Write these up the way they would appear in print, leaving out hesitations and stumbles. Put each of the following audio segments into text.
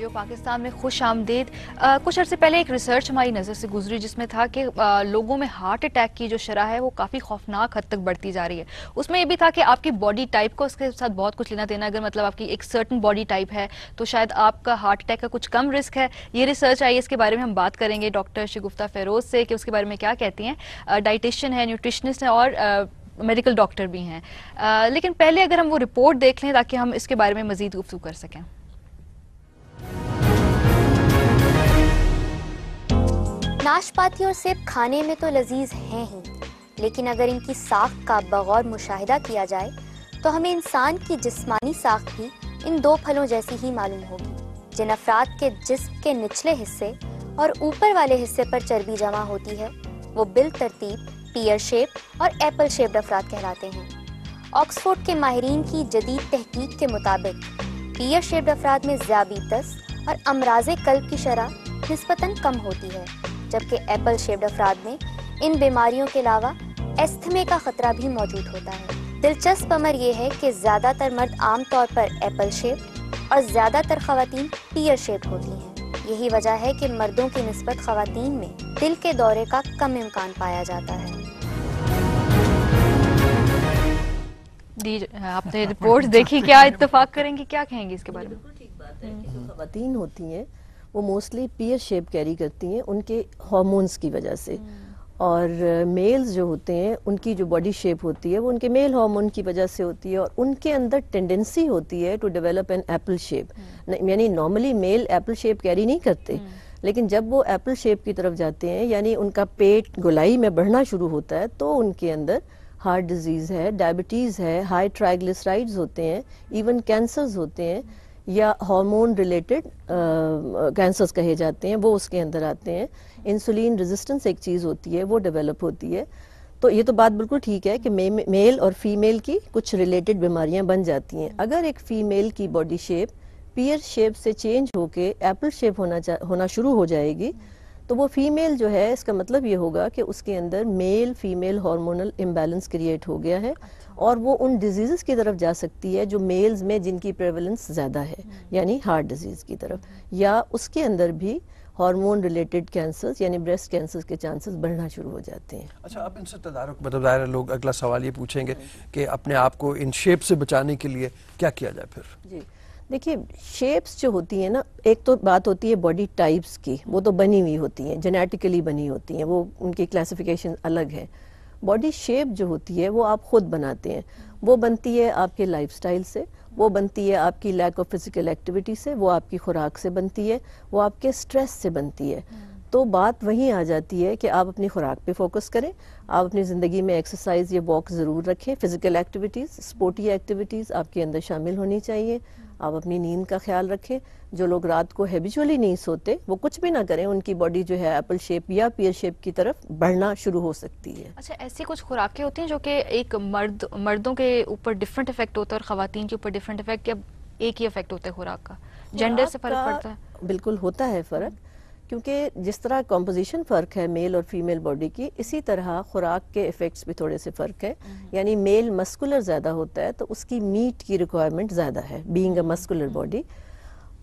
जियो पाकिस्तान में खुश आमदीद। कुछ अर्से पहले एक रिसर्च हमारी नज़र से गुजरी जिसमें था कि लोगों में हार्ट अटैक की जो शरह है वो काफ़ी खौफनाक हद तक बढ़ती जा रही है। उसमें ये भी था कि आपकी बॉडी टाइप को उसके साथ बहुत कुछ लेना देना, अगर मतलब आपकी एक सर्टन बॉडी टाइप है तो शायद आपका हार्ट अटैक का कुछ कम रिस्क है। ये रिसर्च आई है, इसके बारे में हम बात करेंगे डॉक्टर शगुफ्ता फेरोज से कि उसके बारे में क्या कहती हैं। डाइटिशियन है, न्यूट्रिशनिस्ट है और मेडिकल डॉक्टर भी हैं। लेकिन पहले अगर हम वो रिपोर्ट देख लें ताकि हम इसके बारे में मजीद गुफ्तगू कर सकें। नाशपाती और सेब खाने में तो लजीज हैं ही, लेकिन अगर इनकी साख्त का बगौर मुशाहिदा किया जाए तो हमें इंसान की जिस्मानी साख्त भी इन दो फलों जैसी ही मालूम होगी। जिन अफराद के जिस्म के निचले हिस्से और ऊपर वाले हिस्से पर चर्बी जमा होती है वो बिल तरतीब पियर शेप और एप्पल शेप्ड अफराद कहलाते हैं। ऑक्सफोर्ड के माहिरीन की जदीद तहकीक के मुताबिक पियर शेप्ड अफराद में ज़ियाबीतस और अमराज़े कल्ब की शरह निस्बतन कम होती है, जबकि एप्पल शेप्ड अफराद में इन बीमारियों के अलावा एस्थमे का खतरा भी मौजूद होता है। दिलचस्प अमर यह है कि ज़्यादातर मर्द आम तौर पर एप्पल शेप्ड और ज़्यादातर ख़वातीन पियर शेप्ड होती हैं। यही वजह है कि मर्दों की निस्बत ख़वातीन में दिल के दौरे का कम इम्कान पाया जाता है। आपने रिपोर्ट देखी, क्या इत्तेफाक करेंगी, क्या कहेंगी इसके बारे में? बिल्कुल ठीक बात है कि जो ख़वातीन होती हैं वो मोस्टली पियर शेप कैरी करती हैं उनके हार्मोन्स की वजह से, और मेल्स जो होते हैं उनकी जो बॉडी शेप होती है वो उनके मेल हार्मोन की वजह से होती है, और उनके अंदर टेंडेंसी होती है to develop an apple shape. यानी normally male apple shape carry नहीं करते, लेकिन जब वो एप्पल शेप की तरफ जाते हैं यानी उनका पेट गोलाई में बढ़ना शुरू होता है तो उनके अंदर हार्ट डिजीज़ है, डायबिटीज़ है, हाई ट्राइग्लिसराइड्स होते हैं, इवन कैंसर्स होते हैं या हार्मोन रिलेटेड कैंसर्स कहे जाते हैं, वो उसके अंदर आते हैं। इंसुलिन रेजिस्टेंस एक चीज़ होती है वो डेवलप होती है। तो ये तो बात बिल्कुल ठीक है कि मेल और फीमेल की कुछ रिलेटेड बीमारियां बन जाती हैं। अगर एक फीमेल की बॉडी शेप पियर शेप से चेंज होके एप्पल शेप होना शुरू हो जाएगी तो वो फीमेल जो है, इसका मतलब ये होगा कि उसके अंदर male female hormonal imbalance create हो गया है, और वो उन डिजीज़ की तरफ जा सकती है जो मेल्स में जिनकी प्रेवलेंस ज़्यादा है, यानी हार्ट डिजीज़ की तरफ, या उसके अंदर भी हार्मोन रिलेटेड कैंसर्स यानी ब्रेस्ट कैंसर्स के चांसेस बढ़ना शुरू हो जाते हैं। अच्छा, अब इनसे तदारुक मतलब ज़ाहिर लोग अगला सवाल ये पूछेंगे कि अपने आप को इन शेप से बचाने के लिए क्या किया जाए फिर? जी देखिए, शेप्स जो होती हैं ना, एक तो बात होती है बॉडी टाइप्स की, वो तो बनी हुई होती हैं, जेनेटिकली बनी होती हैं, वो उनकी क्लासिफिकेशन अलग है। बॉडी शेप जो होती है वो आप खुद बनाते हैं, वो बनती है आपके लाइफस्टाइल से, वो बनती है आपकी लैक ऑफ फिजिकल एक्टिविटी से, वो आपकी खुराक से बनती है, वो आपके स्ट्रेस से बनती है। तो बात वहीं आ जाती है कि आप अपनी खुराक पे फोकस करें, आप अपनी ज़िंदगी में एक्सरसाइज या वॉक ज़रूर रखें, फिजिकल एक्टिविटीज़ स्पोर्टी एक्टिविटीज़ आपके अंदर शामिल होनी चाहिए। आप अपनी नींद का ख्याल रखें। जो लोग रात को हैबिचुअली नहीं सोते वो कुछ भी ना करें, उनकी बॉडी जो है एप्पल शेप या पियर शेप की तरफ बढ़ना शुरू हो सकती है। अच्छा, ऐसी कुछ खुराकें होती हैं जो कि एक मर्दों के ऊपर डिफरेंट इफेक्ट होता है और खवातीन के ऊपर डिफरेंट इफेक्ट, या एक ही इफेक्ट होता है खुराक का? जेंडर से फर्क पड़ता है? बिल्कुल होता है फर्क, क्योंकि जिस तरह कॉम्पोजिशन फ़र्क है मेल और फीमेल बॉडी की, इसी तरह खुराक के इफ़ेक्ट्स भी थोड़े से फ़र्क है। यानी मेल मस्कुलर ज़्यादा होता है तो उसकी मीट की रिक्वायरमेंट ज़्यादा है, बीइंग अ मस्कुलर बॉडी,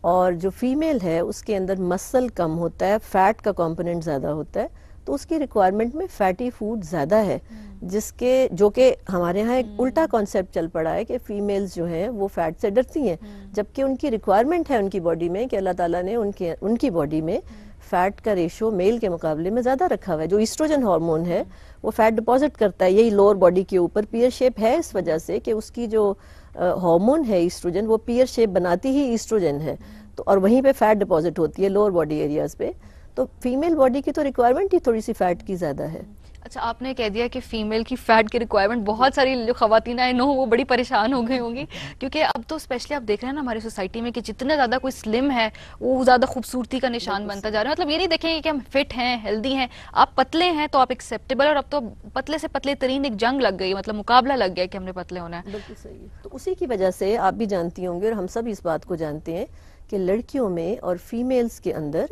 और जो फीमेल है उसके अंदर मसल कम होता है, फ़ैट का कंपोनेंट ज़्यादा होता है, तो उसकी रिक्वायरमेंट में फैटी फूड ज़्यादा है, जो कि हमारे यहाँ एक उल्टा कॉन्सेप्ट चल पड़ा है कि फीमेल्स जो हैं वो फैट से डरती हैं, जबकि उनकी रिक्वायरमेंट है उनकी बॉडी में कि अल्लाह ताला ने उनकी बॉडी में फैट का रेशो मेल के मुकाबले में ज़्यादा रखा हुआ है। जो ईस्ट्रोजन हार्मोन है वो फैट डिपॉजिट करता है, यही लोअर बॉडी के ऊपर पियर शेप है इस वजह से कि उसकी जो हार्मोन है ईस्ट्रोजन वो पियर शेप बनाती ही ईस्ट्रोजन है, तो और वहीं पे फैट डिपॉजिट होती है लोअर बॉडी एरियाज पे। तो फीमेल बॉडी की तो रिक्वायरमेंट ही थोड़ी सी फैट की ज़्यादा है। अच्छा, आपने कह दिया कि फीमेल की फैट की रिक्वायरमेंट, बहुत सारी जो खवातीन आई नो वो बड़ी परेशान हो गई होंगी, क्योंकि अब तो स्पेशली आप देख रहे हैं ना हमारी सोसाइटी में कि जितने ज़्यादा कोई स्लिम है वो ज़्यादा खूबसूरती का निशान बनता जा रहा है। मतलब ये नहीं देखेंगे कि हम फिट हैं, हेल्दी हैं, आप पतले हैं तो आप एक्सेप्टेबल, और अब तो पतले से पतले तरीन एक जंग लग गई, मतलब मुकाबला लग गया कि हमने पतले होना है। बिल्कुल सही है। तो उसी की वजह से आप भी जानती होंगे और हम सब इस बात को जानते हैं कि लड़कियों में और फीमेल्स के अंदर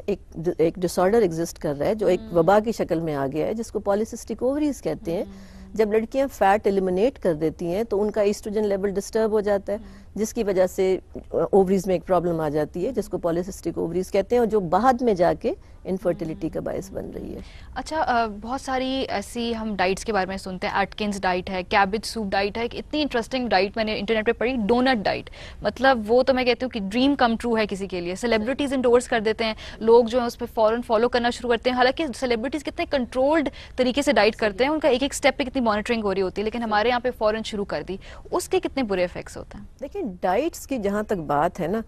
एक डिसऑर्डर एग्जिस्ट कर रहा है जो एक वबा की शक्ल में आ गया है, जिसको पॉलीसिस्टिक ओवरीज कहते हैं, جب لڑکیاں فیٹ ایلیمنیٹ کر دیتی ہیں تو ان کا ایسٹروجن لیول ڈسٹرب ہو جاتا ہے، جس کی وجہ سے اووریز میں ایک پرابلم آ جاتی ہے جس کو پالیسسٹک اووریز کہتے ہیں، اور جو بعد میں جا کے انفرٹیلیٹی کا باعث بن رہی ہے۔ اچھا، بہت ساری ایسی ہم ڈائٹس کے بارے میں سنتے ہیں، ایٹکنز ڈائٹ ہے، کیبج سوپ ڈائٹ ہے، ایک اتنی انٹرسٹنگ ڈائٹ میں نے انٹرنیٹ پہ پڑھی، ڈونٹ ڈائٹ، مطلب وہ تو میں کہتی ہوں کہ ڈریم کم ٹرو ہے کسی کے لیے، سیلیبریٹیز انڈورس کر دیتے ہیں، لوگ جو ہیں اس پہ فوراً فالو کرنا شروع کرتے ہیں، حالانکہ سیلیبریٹیز کتنے کنٹرولڈ طریقے سے ڈائٹ کرتے ہیں، ان کا ایک ایک اسٹیپ پہ کتنی مانیٹرنگ ہو رہی ہوتی ہے، لیکن ہمارے یہاں پہ فوراً شروع کر دی، اس کے کتنے برے افیکٹس ہوتے ہیں؟ دیکھیں ڈائٹس کی جہاں تک بات ہے نا،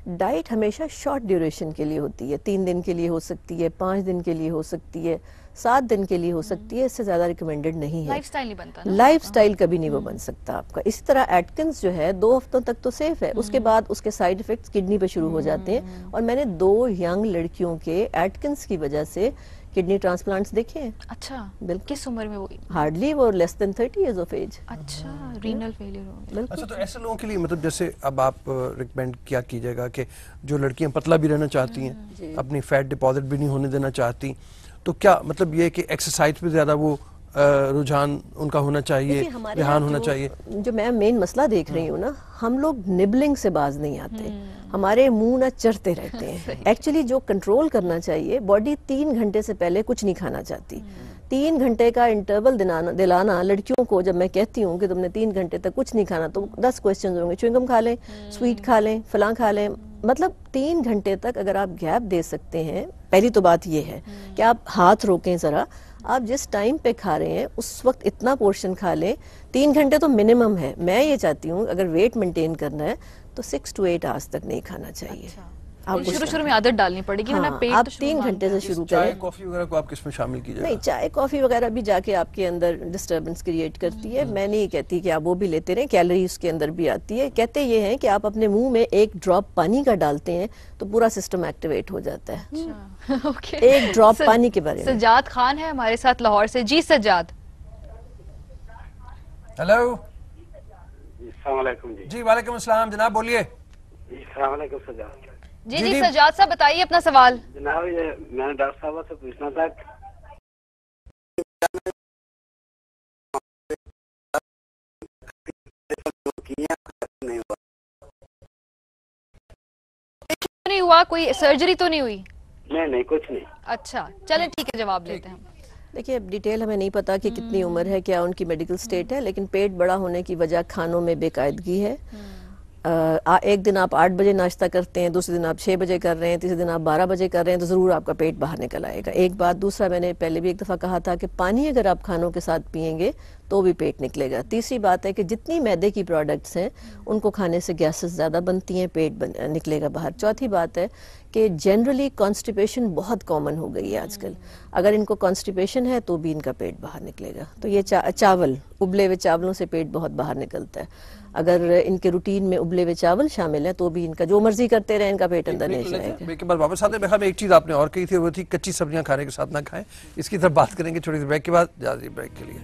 ڈائٹ ہمیشہ شارٹ ڈیوریشن کے لیے ہوتی ہے، 3 دن کے لیے ہو سکتی ہے، 5 دن کے لیے ہو سکتی ہے، 7 دن کے لیے ہو سکتی ہے، اس سے زیادہ ریکمینڈڈ نہیں ہے۔ لائف سٹائل نہیں بنتا نا، لائف سٹائل کبھی نہیں وہ بن سکتا آپ کا۔ اسی طرح ایٹکنز جو ہے 2 ہفتوں تک تو سیف ہے، اس کے بعد اس کے سائیڈ ایفیکٹس کڈنی پہ شروع ہو جاتے ہیں، اور میں نے 2 ینگ لڑکیوں کے ایٹکنز کی وجہ سے کڈنی ٹرانسپلانٹس دیکھے ہیں۔ اچھا، بالکل۔ کس عمر میں وہ؟ ہارڈلی وہ لیس دین 30 ایئرز آف ایج۔ اچھا، رینل فیلئر ہو گیا۔ بالکل۔ اچھا، تو ایسے لوگوں کے لیے مطلب جیسے اب آپ ریکمینڈ کیا کیجیے گا کہ جو لڑکیاں پتلا بھی رہنا چاہتی ہیں، اپنی فیٹ ڈپازٹ بھی نہیں ہونے دینا چاہتی، تو کیا مطلب یہ کہ ایکسرسائز پہ زیادہ وہ رجحان ان کا ہونا چاہیے، دھیان ہونا چاہیے؟ جو میں مین مسئلہ دیکھ رہی ہوں نا، ہم لوگ نبلنگ سے باز نہیں آتے، ہمارے منہ نہ چرتے رہتے ہیں۔ ایکچولی جو کنٹرول کرنا چاہیے، باڈی 3 گھنٹے سے پہلے کچھ نہیں کھانا چاہتی۔ 3 گھنٹے کا انٹرول دلانا لڑکیوں کو، جب میں کہتی ہوں کہ تم نے 3 گھنٹے تک کچھ نہیں کھانا تو 10 کوشچنز ہوں گے، چوئنگم کھا لیں، سویٹ کھا لیں، فلاں کھا لیں، مطلب 3 گھنٹے تک اگر آپ گیپ دے سکتے ہیں، پہلی تو بات یہ ہے کہ آپ ہاتھ روکیں ذرا، آپ جس ٹائم پہ کھا رہے ہیں اس وقت اتنا پورشن کھا لیں، 3 گھنٹے تو منیمم ہے۔ میں یہ چاہتی ہوں اگر ویٹ مینٹین کرنا ہے تو 6 to 8 hours تک نہیں کھانا چاہیے۔ شروع میں عادت ڈالنی پڑے گی، ورنہ پیٹ آپ تو شروع 3 میں گھنٹے سے شروع چائے کریں۔ کافی وغیرہ کو آپ کس میں شامل کیجیے گا؟ نہیں، چائے کافی وغیرہ بھی جا کے آپ کے اندر ڈسٹربنس کریٹ کرتی ہے۔ میں نہیں کہتی کہ آپ وہ بھی لیتے رہیں، کیلری اس کے اندر بھی آتی ہے۔ کہتے یہ ہیں کہ آپ اپنے منہ میں 1 ڈراپ پانی کا ڈالتے ہیں تو پورا سسٹم ایکٹیویٹ ہو جاتا ہے۔ اوکے، 1 ڈراپ پانی کے بارے میں۔ سجاد خان ہے ہمارے ساتھ لاہور سے۔ جی سجاد۔ ہیلو۔ السلام علیکم جی۔ جی وعلیکم السلام جناب، بولیے۔ جی السلام علیکم سجاد۔ جی سجاد صاحب بتائیے اپنا سوال۔ جناب یہ میں نے ڈاکٹر صاحب سے پوچھنا تھا نہیں ہوا، کوئی سرجری تو نہیں ہوئی؟ نہیں کچھ نہیں۔ اچھا چلیں ٹھیک ہے، جواب لیتے ہیں۔ دیکھیے اب ڈیٹیل ہمیں نہیں پتا کہ کتنی عمر ہے، کیا ان کی میڈیکل سٹیٹ ہے، لیکن پیٹ بڑا ہونے کی وجہ کھانوں میں بے قاعدگی ہے۔ ایک دن آپ 8 بجے ناشتہ کرتے ہیں، دوسرے دن آپ 6 بجے کر رہے ہیں، تیسرے دن آپ 12 بجے کر رہے ہیں، تو ضرور آپ کا پیٹ باہر نکل آئے گا۔ ایک بات، دوسرا میں نے پہلے بھی ایک دفعہ کہا تھا کہ پانی اگر آپ کھانوں کے ساتھ پئیں گے تو بھی پیٹ نکلے گا۔ تیسری بات ہے کہ جتنی میدے کی پروڈکٹس ہیں ان کو کھانے سے گیسز زیادہ بنتی ہیں، پیٹ نکلے گا باہر۔ چوتھی بات ہے کہ جنرلی کانسٹیپیشن بہت کامن ہو گئی ہے آج کل، اگر ان کو کانسٹیپیشن ہے تو بھی ان کا پیٹ باہر نکلے گا۔ تو یہ چاول، ابلے ہوئے چاولوں سے پیٹ بہت باہر نکلتا ہے۔ اگر ان کے روٹین میں ابلے ہوئے چاول شامل ہیں تو بھی ان کا جو مرضی کرتے رہیں، ان کا پیٹ اندر نہیں جائے گا۔ بریک کے بعد واپس آتے ہیں۔ ایک چیز آپ نے اور کہی تھی، وہ تھی کچی سبزیاں کھانے کے ساتھ نہ کھائیں، اس کی طرف بات کریں گے تھوڑی دیر بریک کے بعد۔ جا بریک کے لیے